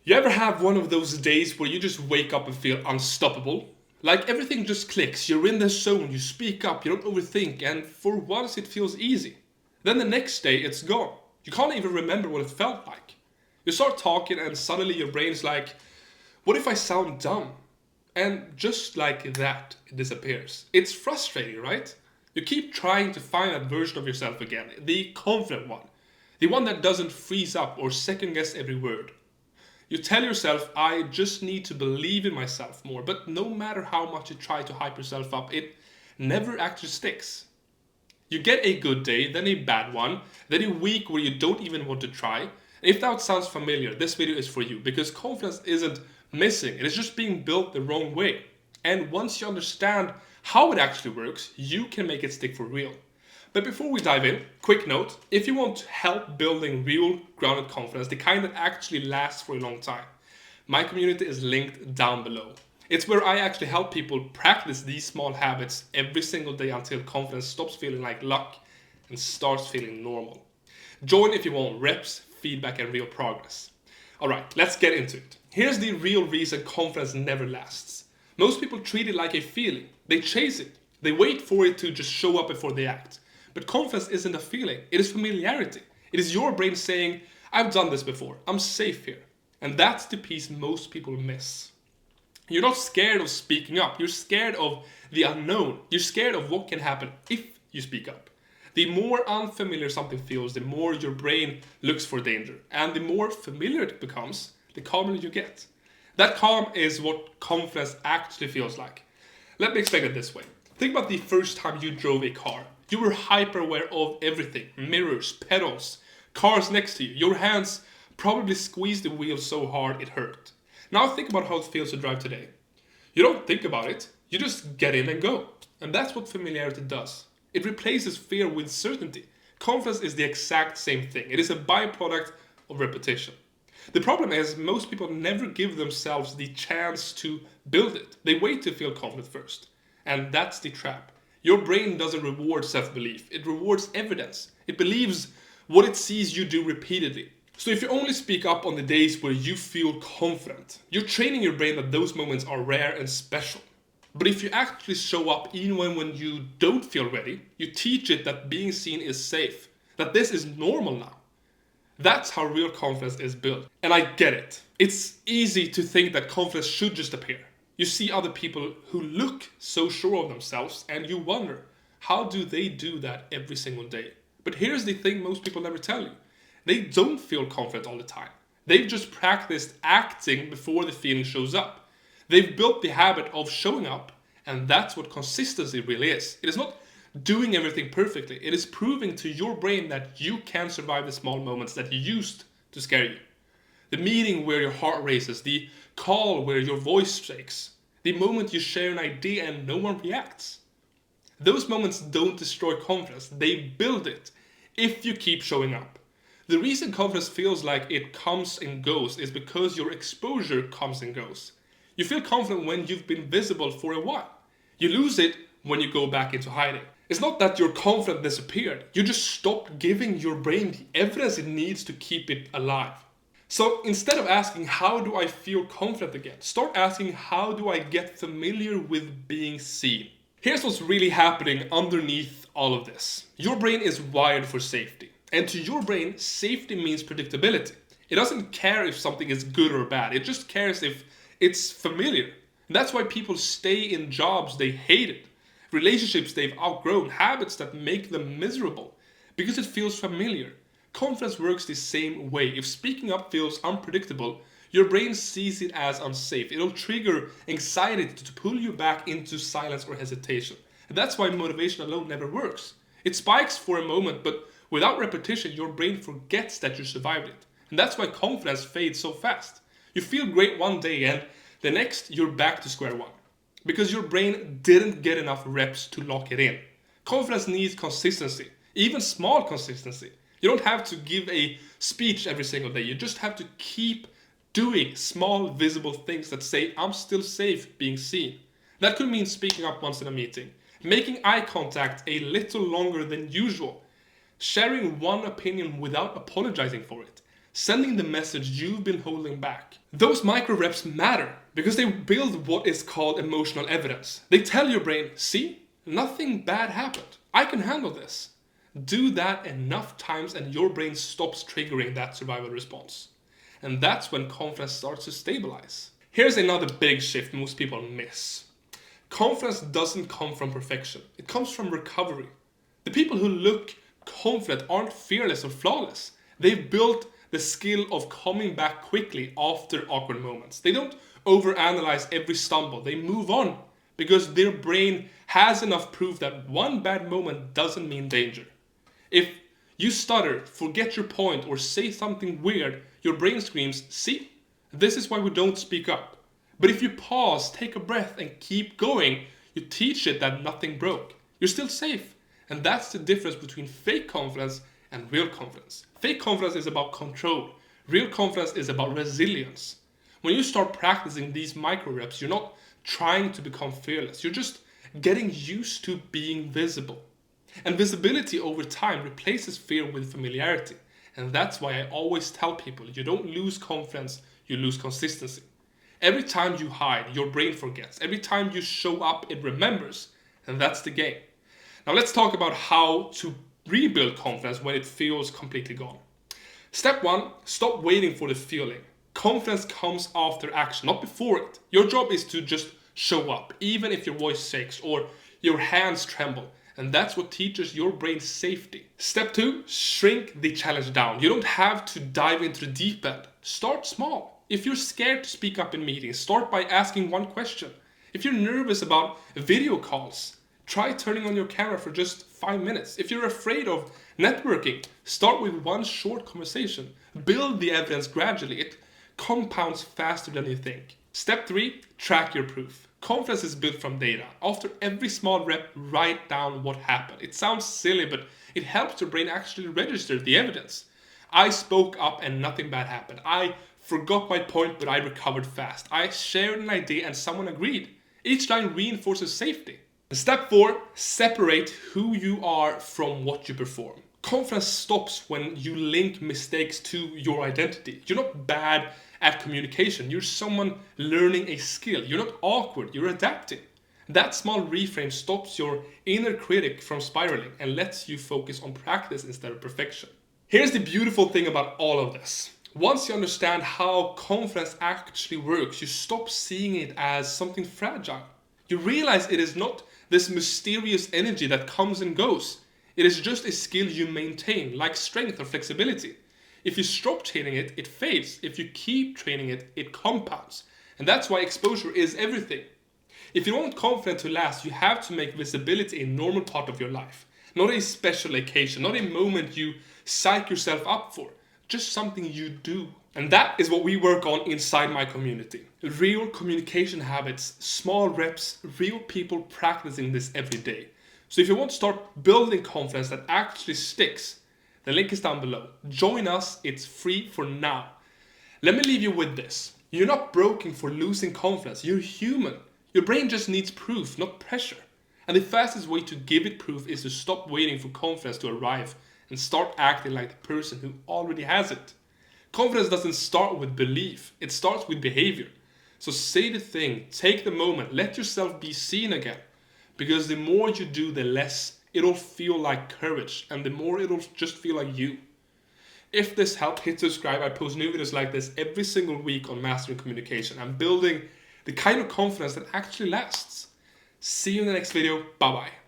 You ever have one of those days where you just wake up and feel unstoppable? Like everything just clicks, you're in the zone, you speak up, you don't overthink, and for once it feels easy. Then the next day it's gone. You can't even remember what it felt like. You start talking and suddenly your brain's like, what if I sound dumb? And just like that, it disappears. It's frustrating, right? You keep trying to find that version of yourself again, the confident one. The one that doesn't freeze up or second guess every word. You tell yourself, I just need to believe in myself more, but no matter how much you try to hype yourself up, it never actually sticks. You get a good day, then a bad one, then a week where you don't even want to try. If that sounds familiar, this video is for you because confidence isn't missing, it is just being built the wrong way. And once you understand how it actually works, you can make it stick for real. But before we dive in, quick note, if you want help building real grounded confidence, the kind that actually lasts for a long time, my community is linked down below. It's where I actually help people practice these small habits every single day until confidence stops feeling like luck and starts feeling normal. Join if you want reps, feedback, and real progress. Alright, let's get into it. Here's the real reason confidence never lasts. Most people treat it like a feeling. They chase it. They wait for it to just show up before they act. But confidence isn't a feeling, it is familiarity. It is your brain saying, I've done this before, I'm safe here. And that's the piece most people miss. You're not scared of speaking up, you're scared of the unknown. You're scared of what can happen if you speak up. The more unfamiliar something feels, the more your brain looks for danger. And the more familiar it becomes, the calmer you get. That calm is what confidence actually feels like. Let me explain it this way. Think about the first time you drove a car. You were hyper aware of everything. Mirrors, pedals, cars next to you. Your hands probably squeezed the wheel so hard it hurt. Now think about how it feels to drive today. You don't think about it. You just get in and go. And that's what familiarity does. It replaces fear with certainty. Confidence is the exact same thing. It is a byproduct of repetition. The problem is most people never give themselves the chance to build it. They wait to feel confident first. And that's the trap. Your brain doesn't reward self-belief, it rewards evidence. It believes what it sees you do repeatedly. So if you only speak up on the days where you feel confident, you're training your brain that those moments are rare and special. But if you actually show up even when you don't feel ready, you teach it that being seen is safe, that this is normal now. That's how real confidence is built. And I get it. It's easy to think that confidence should just appear. You see other people who look so sure of themselves and you wonder, how do they do that every single day? But here's the thing most people never tell you. They don't feel confident all the time. They've just practiced acting before the feeling shows up. They've built the habit of showing up, and that's what consistency really is. It is not doing everything perfectly. It is proving to your brain that you can survive the small moments that used to scare you. The meeting where your heart races, the call where your voice shakes, the moment you share an idea and no one reacts. Those moments don't destroy confidence, they build it if you keep showing up. The reason confidence feels like it comes and goes is because your exposure comes and goes. You feel confident when you've been visible for a while. You lose it when you go back into hiding. It's not that your confidence disappeared, you just stopped giving your brain the evidence it needs to keep it alive. So instead of asking, how do I feel confident again? Start asking, how do I get familiar with being seen? Here's what's really happening underneath all of this. Your brain is wired for safety. And to your brain, safety means predictability. It doesn't care if something is good or bad. It just cares if it's familiar. And that's why people stay in jobs they hated, relationships they've outgrown, habits that make them miserable, because it feels familiar. Confidence works the same way. If speaking up feels unpredictable, your brain sees it as unsafe. It'll trigger anxiety to pull you back into silence or hesitation. And that's why motivation alone never works. It spikes for a moment, but without repetition, your brain forgets that you survived it. And that's why confidence fades so fast. You feel great one day and the next you're back to square one. Because your brain didn't get enough reps to lock it in. Confidence needs consistency, even small consistency. You don't have to give a speech every single day. You just have to keep doing small, visible things that say, I'm still safe being seen. That could mean speaking up once in a meeting, making eye contact a little longer than usual, sharing one opinion without apologizing for it, sending the message you've been holding back. Those micro reps matter because they build what is called emotional evidence. They tell your brain, see, nothing bad happened. I can handle this. Do that enough times and your brain stops triggering that survival response. And that's when confidence starts to stabilize. Here's another big shift most people miss. Confidence doesn't come from perfection. It comes from recovery. The people who look confident aren't fearless or flawless. They've built the skill of coming back quickly after awkward moments. They don't overanalyze every stumble. They move on because their brain has enough proof that one bad moment doesn't mean danger. If you stutter, forget your point, or say something weird, your brain screams, see, this is why we don't speak up. But if you pause, take a breath, and keep going, you teach it that nothing broke. You're still safe. And that's the difference between fake confidence and real confidence. Fake confidence is about control. Real confidence is about resilience. When you start practicing these micro reps, you're not trying to become fearless. You're just getting used to being visible. And visibility over time replaces fear with familiarity. And that's why I always tell people, you don't lose confidence, you lose consistency. Every time you hide, your brain forgets. Every time you show up, it remembers. And that's the game. Now let's talk about how to rebuild confidence when it feels completely gone. Step 1, stop waiting for the feeling. Confidence comes after action, not before it. Your job is to just show up, even if your voice shakes or your hands tremble. And that's what teaches your brain safety. Step 2, shrink the challenge down. You don't have to dive into the deep end. Start small. If you're scared to speak up in meetings, start by asking one question. If you're nervous about video calls, try turning on your camera for just 5 minutes. If you're afraid of networking, start with one short conversation. Build the evidence gradually. It compounds faster than you think. Step 3, track your proof. Confidence is built from data. After every small rep, write down what happened. It sounds silly, but it helps your brain actually register the evidence. I spoke up and nothing bad happened. I forgot my point, but I recovered fast. I shared an idea and someone agreed. Each line reinforces safety. Step 4, separate who you are from what you perform. Confidence stops when you link mistakes to your identity. You're not bad at communication. You're someone learning a skill. You're not awkward. You're adapting. That small reframe stops your inner critic from spiraling and lets you focus on practice instead of perfection. Here's the beautiful thing about all of this. Once you understand how confidence actually works, you stop seeing it as something fragile. You realize it is not this mysterious energy that comes and goes. It is just a skill you maintain, like strength or flexibility. If you stop training it, it fades. If you keep training it, it compounds. And that's why exposure is everything. If you want confidence to last, you have to make visibility a normal part of your life. Not a special occasion, not a moment you psych yourself up for. Just something you do. And that is what we work on inside my community. Real communication habits, small reps, real people practicing this every day. So if you want to start building confidence that actually sticks, the link is down below. Join us, it's free for now. Let me leave you with this. You're not broken for losing confidence, you're human. Your brain just needs proof, not pressure. And the fastest way to give it proof is to stop waiting for confidence to arrive and start acting like the person who already has it. Confidence doesn't start with belief, it starts with behavior. So say the thing, take the moment, let yourself be seen again. Because the more you do, the less it'll feel like courage, and the more it'll just feel like you. If this helped, hit subscribe. I post new videos like this every single week on mastering communication. I'm building the kind of confidence that actually lasts. See you in the next video. Bye bye.